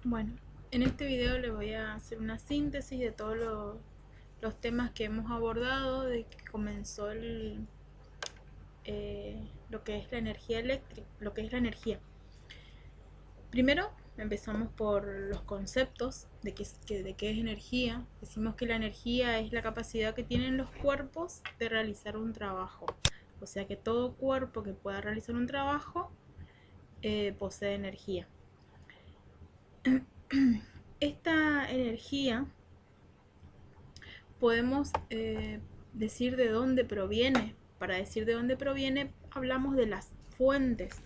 Bueno, en este video le voy a hacer una síntesis de todos los temas que hemos abordado desde que comenzó lo que es la energía eléctrica, lo que es la energía. Primero empezamos por los conceptos de qué es energía. Decimos que la energía es la capacidad que tienen los cuerpos de realizar un trabajo. O sea que todo cuerpo que pueda realizar un trabajo posee energía. Esta energía podemos decir de dónde proviene. Para decir de dónde proviene hablamos de las fuentes.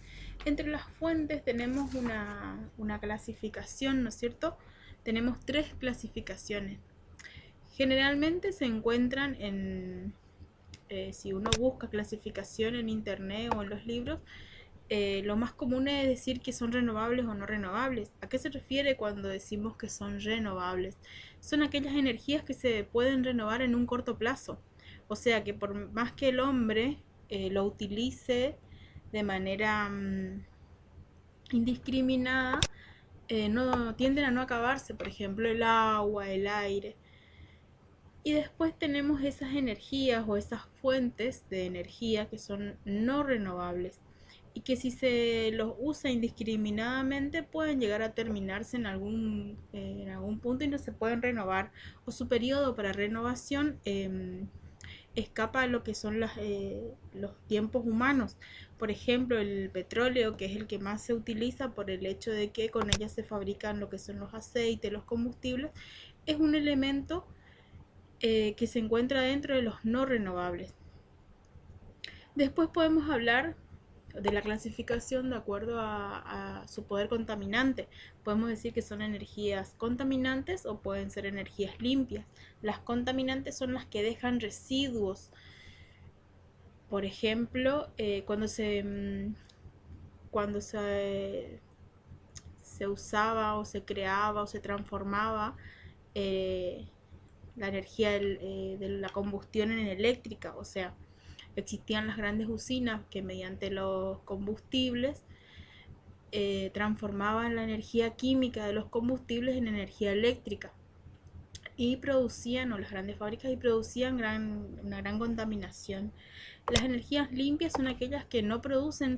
Entre las fuentes tenemos una clasificación, ¿no es cierto? Tenemos tres clasificaciones. Generalmente se encuentran si uno busca clasificación en internet o en los libros, lo más común es decir que son renovables o no renovables. ¿A qué se refiere cuando decimos que son renovables? Son aquellas energías que se pueden renovar en un corto plazo. O sea que por más que el hombre lo utilice de manera indiscriminada, no tienden a no acabarse. Por ejemplo, el agua, el aire. Y después tenemos esas energías o esas fuentes de energía que son no renovables y que si se los usa indiscriminadamente pueden llegar a terminarse en algún punto y no se pueden renovar, o su periodo para renovación escapa a lo que son los tiempos humanos. Por ejemplo, el petróleo, que es el que más se utiliza por el hecho de que con ella se fabrican lo que son los aceites, los combustibles, es un elemento que se encuentra dentro de los no renovables. Después podemos hablar de la clasificación de acuerdo a su poder contaminante. Podemos decir que son energías contaminantes o pueden ser energías limpias. Las contaminantes son las que dejan residuos. Por ejemplo, cuando se usaba o se creaba o se transformaba eh, la energía de la combustión en eléctrica. O sea, existían las grandes usinas que mediante los combustibles transformaban la energía química de los combustibles en energía eléctrica y producían, o las grandes fábricas, y producían una gran contaminación. Las energías limpias son aquellas que no producen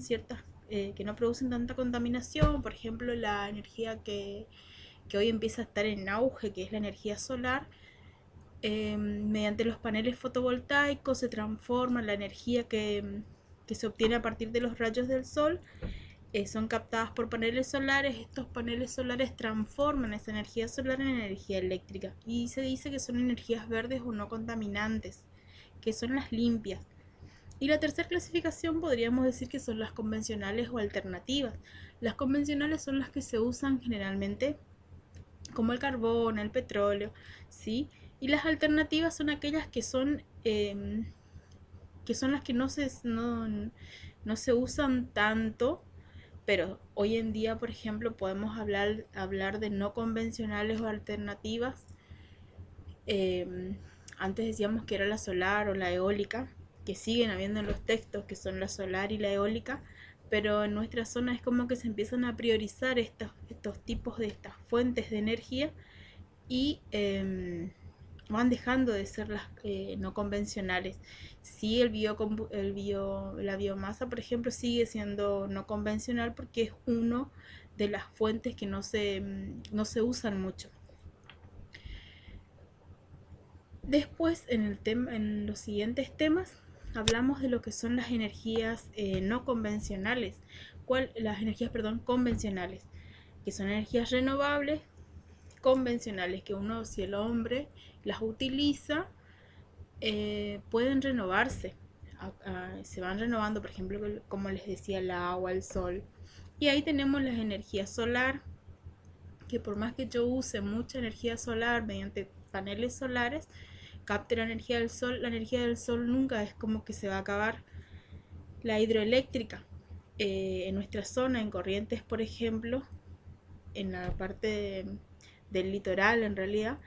que no producen tanta contaminación. Por ejemplo, la energía que hoy empieza a estar en auge, que es la energía solar. Mediante los paneles fotovoltaicos se transforma la energía que se obtiene a partir de los rayos del sol. Son captadas por paneles solares. Estos paneles solares transforman esa energía solar en energía eléctrica y se dice que son energías verdes o no contaminantes, que son las limpias. Y la tercera clasificación podríamos decir que son las convencionales o alternativas. Las convencionales son las que se usan generalmente como el carbón, el petróleo, ¿sí? Y las alternativas son aquellas que son las que no se usan tanto, pero hoy en día, por ejemplo, podemos hablar de no convencionales o alternativas. Antes decíamos que era la solar o la eólica, que siguen habiendo en los textos, que son la solar y la eólica, pero en nuestra zona es como que se empiezan a priorizar estos tipos de estas fuentes de energía y van dejando de ser las no convencionales. Sí, la biomasa, por ejemplo, sigue siendo no convencional porque es uno de las fuentes que no se usan mucho. Después, en los siguientes temas, hablamos de lo que son las energías no convencionales, las energías, perdón, convencionales, que son energías renovables convencionales, que si el hombre las utiliza, pueden renovarse. Se van renovando, por ejemplo, como les decía, el agua, el sol. Y ahí tenemos la energía solar, que por más que yo use mucha energía solar mediante paneles solares, capte la energía del sol nunca es como que se va a acabar. La hidroeléctrica, en nuestra zona, en Corrientes, por ejemplo, en la parte del litoral en realidad,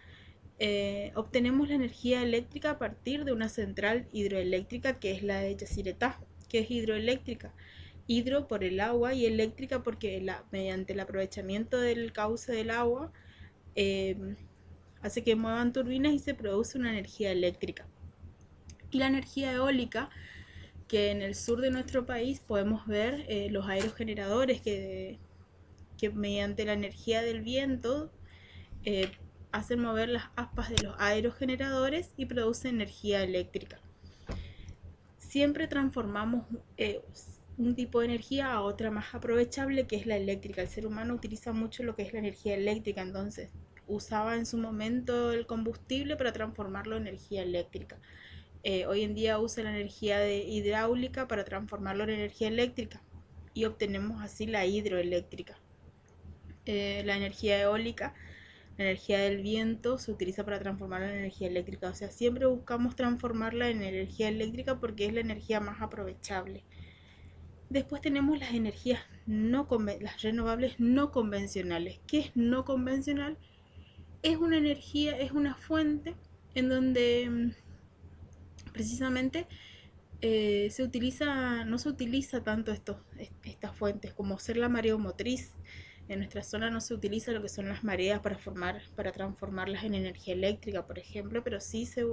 obtenemos la energía eléctrica a partir de una central hidroeléctrica que es la de Yacyretá, que es hidroeléctrica. hidro por el agua y eléctrica porque mediante el aprovechamiento del cauce del agua eh, hace que muevan turbinas y se produce una energía eléctrica. Y la energía eólica, que en el sur de nuestro país podemos ver los aerogeneradores que mediante la energía del viento eh, hacen mover las aspas de los aerogeneradores y producen energía eléctrica. Siempre transformamos un tipo de energía a otra más aprovechable, que es la eléctrica. El ser humano utiliza mucho lo que es la energía eléctrica, entonces usaba en su momento el combustible para transformarlo en energía eléctrica. Hoy en día usa la energía hidráulica para transformarlo en energía eléctrica y obtenemos así la hidroeléctrica. La energía eólica, la energía del viento, se utiliza para transformarla en energía eléctrica. O sea, siempre buscamos transformarla en energía eléctrica porque es la energía más aprovechable. Después tenemos las energías las renovables no convencionales. ¿Qué es no convencional? Es una energía, es una fuente en donde precisamente no se utiliza tanto estas fuentes como ser la mareomotriz. En nuestra zona no se utiliza lo que son las mareas para transformarlas en energía eléctrica, por ejemplo, pero se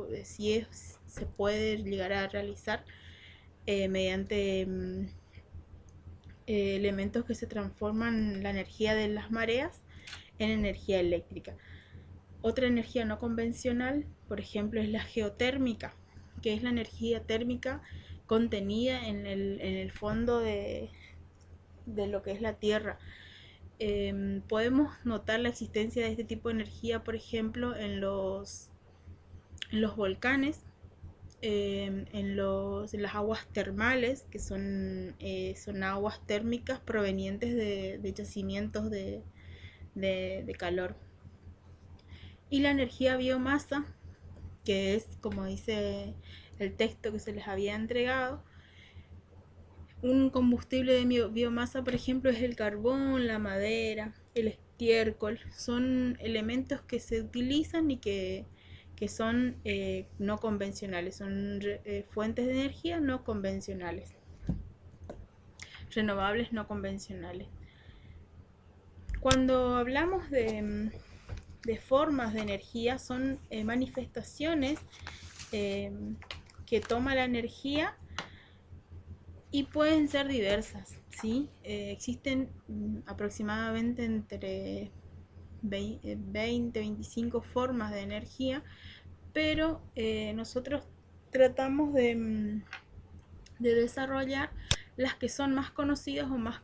puede llegar a realizar mediante elementos que se transforman la energía de las mareas en energía eléctrica. Otra energía no convencional, por ejemplo, es la geotérmica, que es la energía térmica contenida en el fondo de lo que es la Tierra. Podemos notar la existencia de este tipo de energía, por ejemplo, en los volcanes, en las aguas termales, que son aguas térmicas provenientes de yacimientos de calor. Y la energía biomasa, que es, como dice el texto que se les había entregado, un combustible de biomasa, por ejemplo, es el carbón, la madera, el estiércol. Son elementos que se utilizan y que son no convencionales, son fuentes de energía no convencionales, renovables no convencionales. Cuando hablamos de formas de energía, son manifestaciones que toma la energía y pueden ser diversas, ¿sí? Existen aproximadamente entre 20-25 formas de energía, pero nosotros tratamos de desarrollar las que son más conocidas o más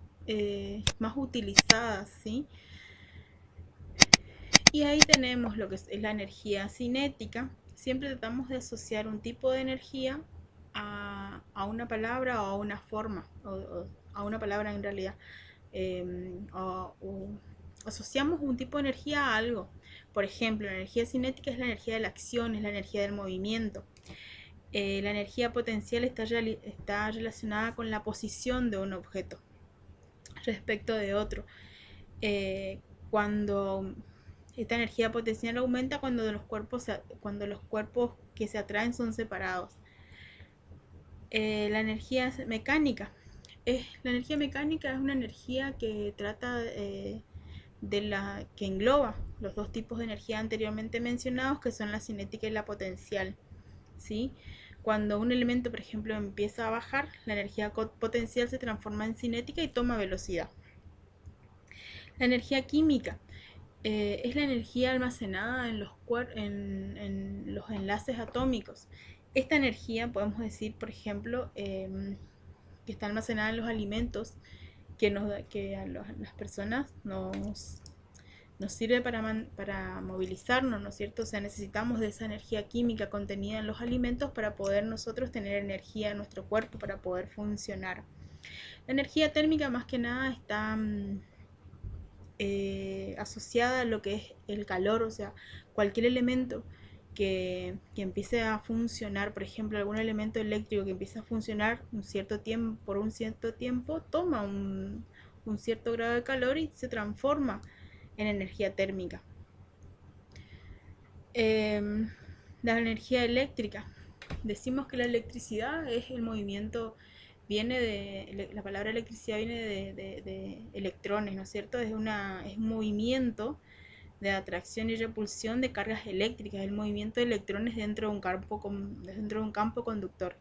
utilizadas, ¿sí? Y ahí tenemos lo que es la energía cinética. Siempre tratamos de asociar un tipo de energía a una palabra o a una forma, o a una palabra en realidad. O asociamos un tipo de energía a algo. Por ejemplo, la energía cinética es la energía de la acción, es la energía del movimiento. La energía potencial está relacionada con la posición de un objeto respecto de otro. Cuando esta energía potencial aumenta cuando los cuerpos que se atraen son separados. La energía mecánica. La energía mecánica es una energía que trata que engloba los dos tipos de energía anteriormente mencionados, que son la cinética y la potencial, ¿sí? Cuando un elemento, por ejemplo, empieza a bajar, la energía potencial se transforma en cinética y toma velocidad. La energía química es la energía almacenada en los enlaces atómicos. Esta energía podemos decir, por ejemplo, que está almacenada en los alimentos que a las personas nos sirve para movilizarnos, ¿no es cierto? O sea, necesitamos de esa energía química contenida en los alimentos para poder nosotros tener energía en nuestro cuerpo, para poder funcionar. La energía térmica más que nada está asociada a lo que es el calor, o sea, cualquier elemento que empiece a funcionar, por ejemplo, algún elemento eléctrico que empiece a funcionar por un cierto tiempo, toma un cierto grado de calor y se transforma en energía térmica. La energía eléctrica. Decimos que la electricidad es el movimiento viene la palabra electricidad viene de electrones, ¿no es cierto? Es un movimiento de atracción y repulsión de cargas eléctricas, el movimiento de electrones dentro de un campo conductor.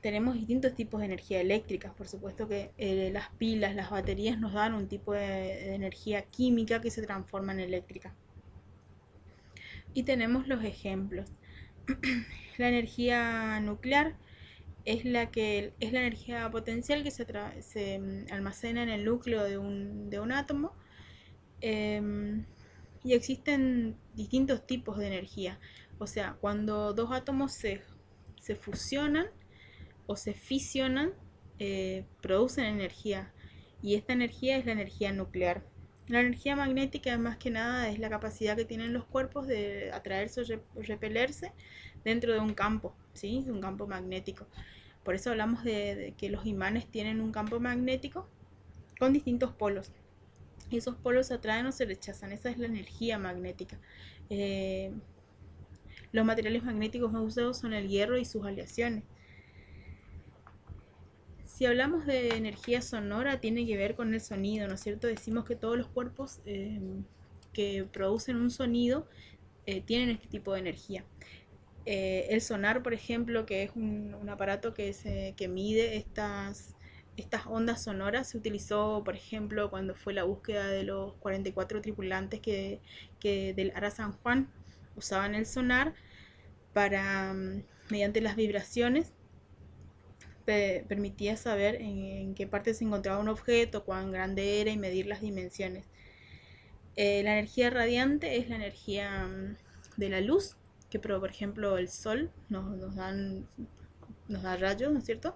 Tenemos distintos tipos de energía eléctrica. Por supuesto que las pilas, las baterías nos dan un tipo de energía química que se transforma en eléctrica. Y tenemos los ejemplos. La energía nuclear es la energía potencial que se almacena en el núcleo de un átomo. Y existen distintos tipos de energía. O sea, cuando dos átomos se fusionan o se fisionan, producen energía. Y esta energía es la energía nuclear. La energía magnética, más que nada, es la capacidad que tienen los cuerpos de atraerse o repelerse dentro de un campo, ¿sí? De un campo magnético. Por eso hablamos de que los imanes tienen un campo magnético con distintos polos. Y esos polos se atraen o se rechazan. Esa es la energía magnética. Los materiales magnéticos más usados son el hierro y sus aleaciones. Si hablamos de energía sonora, tiene que ver con el sonido, ¿no es cierto? Decimos que todos los cuerpos que producen un sonido tienen este tipo de energía. El sonar, por ejemplo, que es un aparato que mide estas ondas sonoras, se utilizó, por ejemplo, cuando fue la búsqueda de los 44 tripulantes que del Ara San Juan usaban el sonar para, mediante las vibraciones, permitía saber en qué parte se encontraba un objeto, cuán grande era y medir las dimensiones. La energía radiante es la energía de la luz, que por ejemplo el sol nos da rayos, ¿no es cierto?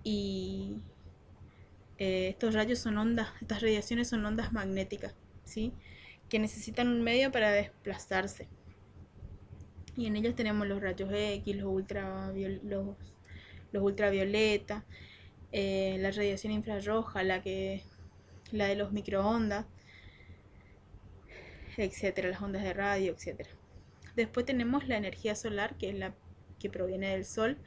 Y estos rayos son ondas, estas radiaciones son ondas magnéticas, ¿sí? Que necesitan un medio para desplazarse. Y en ellos tenemos los rayos X, los ultravioleta, la radiación infrarroja, la de los microondas, etcétera, las ondas de radio, etcétera. Después tenemos la energía solar, que es la que proviene del sol.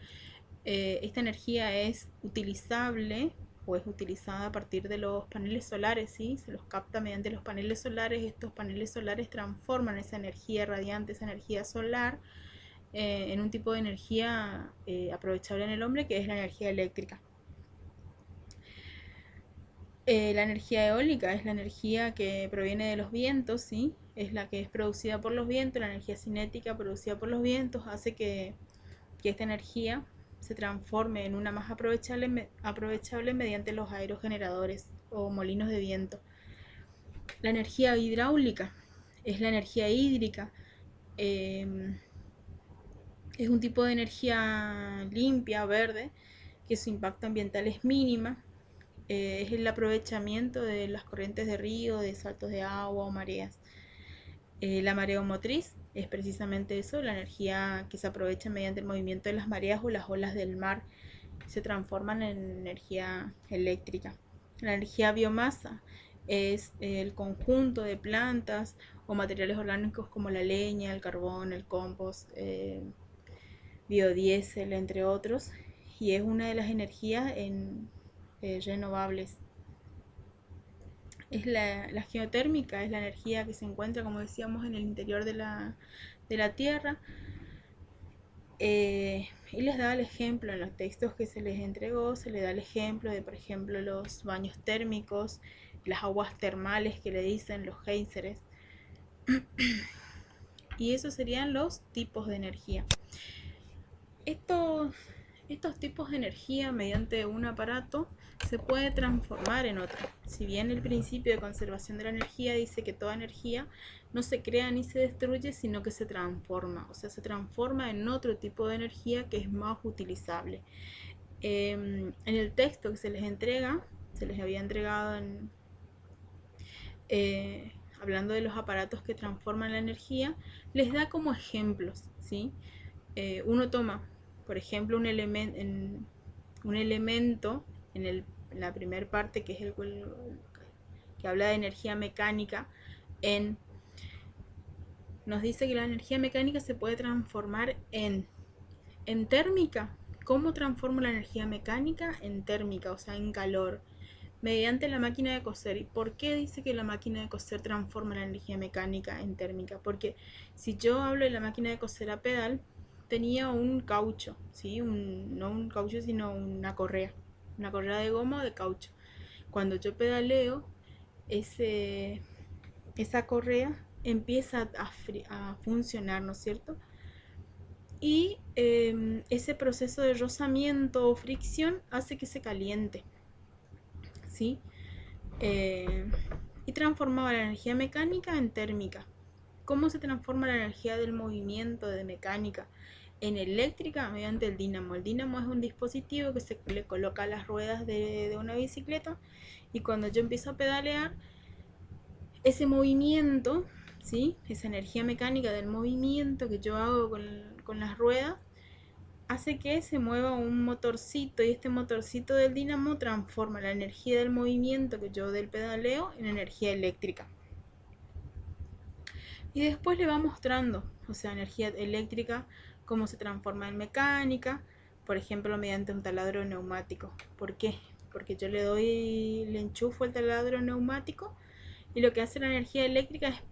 Esta energía es utilizable o es utilizada a partir de los paneles solares, ¿sí? Se los capta mediante los paneles solares. Estos paneles solares transforman esa energía radiante, esa energía solar, en un tipo de energía aprovechable en el hombre, que es la energía eléctrica. La energía eólica es la energía que proviene de los vientos, ¿sí? Es la que es producida por los vientos. La energía cinética producida por los vientos hace que esta energía se transforme en una más aprovechable mediante los aerogeneradores o molinos de viento. La energía hidráulica es la energía hídrica. Es un tipo de energía limpia, verde, que su impacto ambiental es mínima. Es el aprovechamiento de las corrientes de río, de saltos de agua o mareas. La mareomotriz es precisamente eso, la energía que se aprovecha mediante el movimiento de las mareas o las olas del mar, se transforman en energía eléctrica. La energía biomasa es el conjunto de plantas o materiales orgánicos como la leña, el carbón, el compost, biodiesel, entre otros, y es una de las energías renovables. Es la geotérmica, es la energía que se encuentra, como decíamos, en el interior de la Tierra. Y les daba el ejemplo en los textos que se les entregó, se les da el ejemplo de, por ejemplo, los baños térmicos, las aguas termales que le dicen, los géiseres. Y esos serían los tipos de energía. Estos tipos de energía mediante un aparato se puede transformar en otro. Si bien el principio de conservación de la energía dice que toda energía no se crea ni se destruye, sino que se transforma, o sea, se transforma en otro tipo de energía que es más utilizable. En el texto que se les había entregado hablando de los aparatos que transforman la energía, les da como ejemplos, ¿sí? Uno toma, por ejemplo, un elemento en la primera parte, que es que habla de energía mecánica, nos dice que la energía mecánica se puede transformar en térmica, ¿Cómo transformo la energía mecánica en térmica, o sea, en calor? Mediante la máquina de coser. ¿Y por qué dice que la máquina de coser transforma la energía mecánica en térmica? Porque si yo hablo de la máquina de coser a pedal, tenía un caucho, ¿sí? No un caucho, sino una correa de goma o de caucho. Cuando yo pedaleo, esa correa empieza a funcionar, ¿no es cierto? Y ese proceso de rozamiento o fricción hace que se caliente, ¿sí? Eh, y transformaba la energía mecánica en térmica. ¿Cómo se transforma la energía del movimiento de mecánica en eléctrica? Mediante el dínamo. El dínamo es un dispositivo que se le coloca a las ruedas de una bicicleta, y cuando yo empiezo a pedalear, ese movimiento, ¿sí? Esa energía mecánica del movimiento que yo hago con las ruedas hace que se mueva un motorcito, y este motorcito del dínamo transforma la energía del movimiento que yo del pedaleo en energía eléctrica. Y después le va mostrando, o sea, energía eléctrica, cómo se transforma en mecánica, por ejemplo, mediante un taladro neumático. ¿Por qué? Porque yo le enchufo el taladro neumático, y lo que hace la energía eléctrica es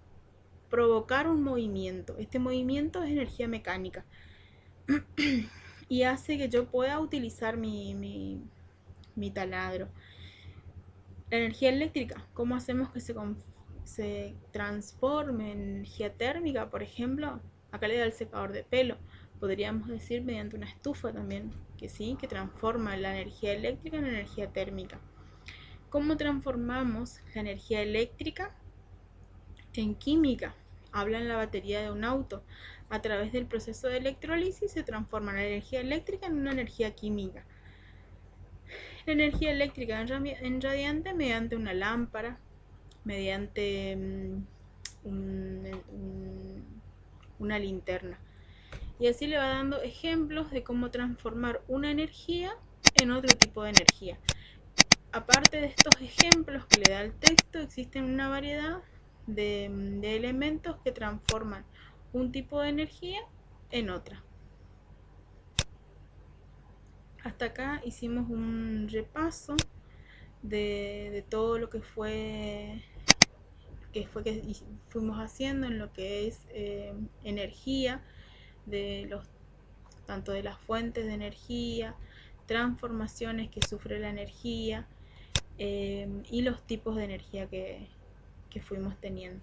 provocar un movimiento. Este movimiento es energía mecánica y hace que yo pueda utilizar mi taladro. La energía eléctrica, ¿cómo hacemos que se transforme en energía térmica? Por ejemplo, acá le da el secador de pelo. Podríamos decir mediante una estufa también, que sí, que transforma la energía eléctrica en energía térmica. ¿Cómo transformamos la energía eléctrica en química? Habla en la batería de un auto. A través del proceso de electrólisis se transforma la energía eléctrica en una energía química. La energía eléctrica en radiante mediante una lámpara, mediante una linterna. Y así le va dando ejemplos de cómo transformar una energía en otro tipo de energía. Aparte de estos ejemplos que le da el texto, existen una variedad de elementos que transforman un tipo de energía en otra. Hasta acá hicimos un repaso de todo lo que fuimos haciendo en lo que es energía, de los tanto de las fuentes de energía, transformaciones que sufre la energía, y los tipos de energía que fuimos teniendo.